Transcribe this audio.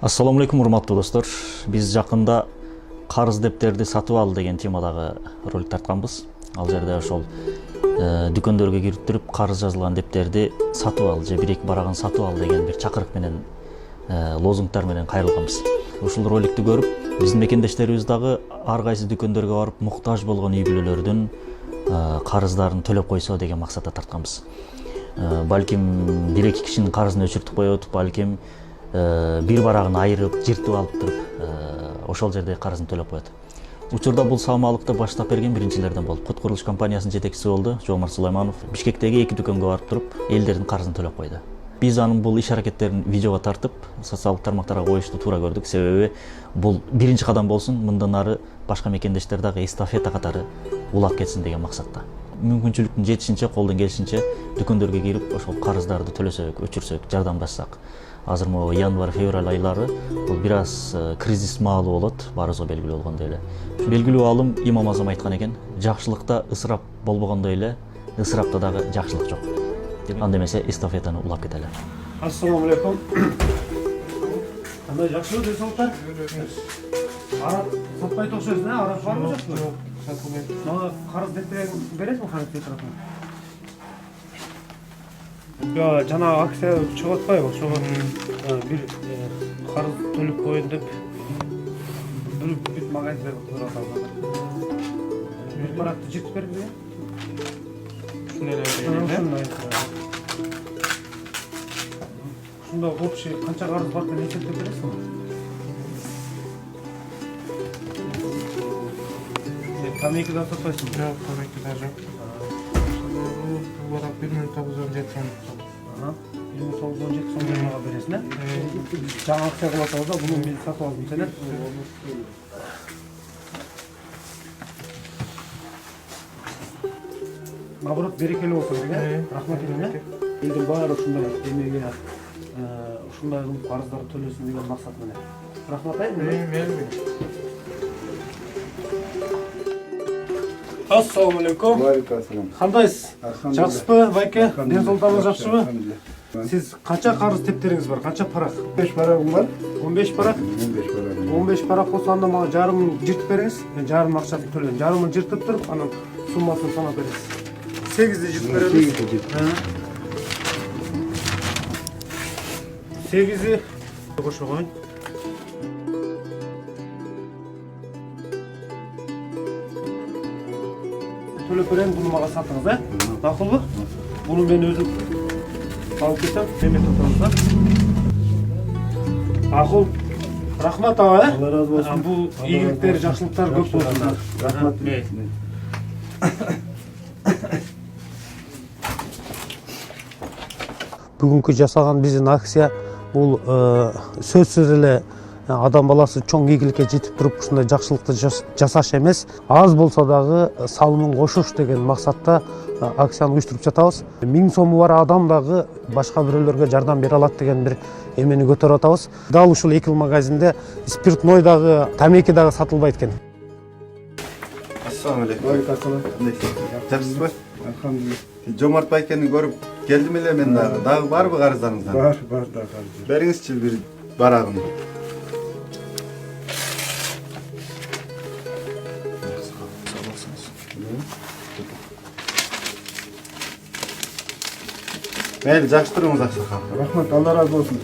Ассаламу алейкум, урматтуу достор. Биз жакында карыз дептерди сатып ал деген темадагы ролик тартканбыз. Ал жерде ошол дүкөндөргө кирип туруп карыз жазылган дептерди сатып ал же 1-2 барагын сатып ал деген бир чакырык менен лозунгтар менен кайрылганбыз. Ушул роликти көрүп, биздин мекендештерибиз дагы ар кайсы дүкөндөргө барып муктаж болгон үй бүлөлөрдүн карыздарын төлөп койсо деген максатта тартканбыз. Балким 1-2 кишинин карызын өчүртүп коет, балким бир барагын айырып, жыртып алып туруп, ошол жерде карызын төлөп коет. Учурда бул саамалыкты баштап берген биринчилерден болуп, Кут курулуш компаниясынын жетекчиси болду, Жоомарт Сулайманов. Бишкектеги 2 дүкөнгө барып туруп, элдердин карызын төлөп койду. Биз анын бул иш аракеттерин видеого тартып, социалдык тармактарга коюшту туура көрдүк. Себеби бул биринчи кадам болсун, мындан ары башка мекендештер дагы эстафета катары улап кетсин деген максатта. Мүмкүнчүлүктүн жетишинче, колдон келишинче дүкөндөргө кирип, ошол карыздарды төлөсөк, өчүрсөк, жардамдашсак. Азыр могу январь-февраль айлары бул бир аз кризис маалы болот, баарыбызга белгилүү болгондой эле. Белгилүү аалым Имам Азам айткан экен, жакшылыкта ысырап болбогондой эле, ысырапта дагы жакшылык жок. Анда эмесе эстафетаны улап кетели. Ассаламу алейкум. Кандай жакшыбы денсаулыктар? Арак сатпай окшойсуң, арак барбы жокпу? Жок, сатылбайт. Мага карыз дептерин бересиңби Хамит тарапынан? Жана акция чыгып атпайбы? Ошого бир карыз төлөп коеюн деп бүт магазиндерди кыдырып атабыз. Бир баракты жыртып бериңби? Ушунда общий канча карыз бар экенин эсептеп бересиңби? Тамеки да сатпайсыңбы? Жок, тамеки да жок. Бул барак 1917 сом. 1917 сом мага бересиң, э? Жаңа акция кылып атабыз да, буну мен сатып алдым сенен. Наоборот, берекелүү болсун деген. Рахмат элем, э? Элдин баары ушундай эмеге ушундай кылып карыздарды төлөсүн деген максат менен. Рахмат айым. Ассаламу алейкум. Валейкум ассалам. Кандайсыз? Жакшысызбы, байке? Денсаулыктарыңыз жакшыбы? Сиз канча карыз тептериңиз бар? Канча парак? 15 парагым бар. 15 парак? 15 парагым. 15 парак болсо анда мага жарымын жыртып бериңиз. Мен жарым акчасын төлөйм. Жарымын жыртып туруп, анан суммасын санап бересиз. 8ди жыртып беребиз. 8ди кошо коюн. Төлөп берем, буну мага сатыңыз, э? Макулбу? Буну мен өзүм алып кетем, эме тотабыз да. Акыл. Рахмат аба, э? Алла разы болсун. Бул ийгиликтер, жакшылыктар көп болсун. Рахмат. Бүгүнкү жасаган биздин акция бул сөзсүз эле адам баласы чоң ийгиликке жетип туруп ушундай жакшылыкты жасаш эмес, аз болсо дагы салымын кошуш деген максатта акцияны уюштуруп жатабыз. 1000 сому бар адам дагы башка бирөөлөргө жардам бере алат деген бир эмени көтөрүп атабыз. Дал ушул эки магазинде спиртной дагы, тамеки дагы сатылбайт экен. Ассаламу алейкум. Валейкум ассалам. Жакшысызбы? Алхамдулилlah. Жомарт байкени көрүп келдим эле мен дагы. Дагы барбы карыздарыңыздан? Бар да карыз. Бериңизчи бир барагын. Мейли, жакшы туруңуз аксакал. Рахмат, Алла разы болсун.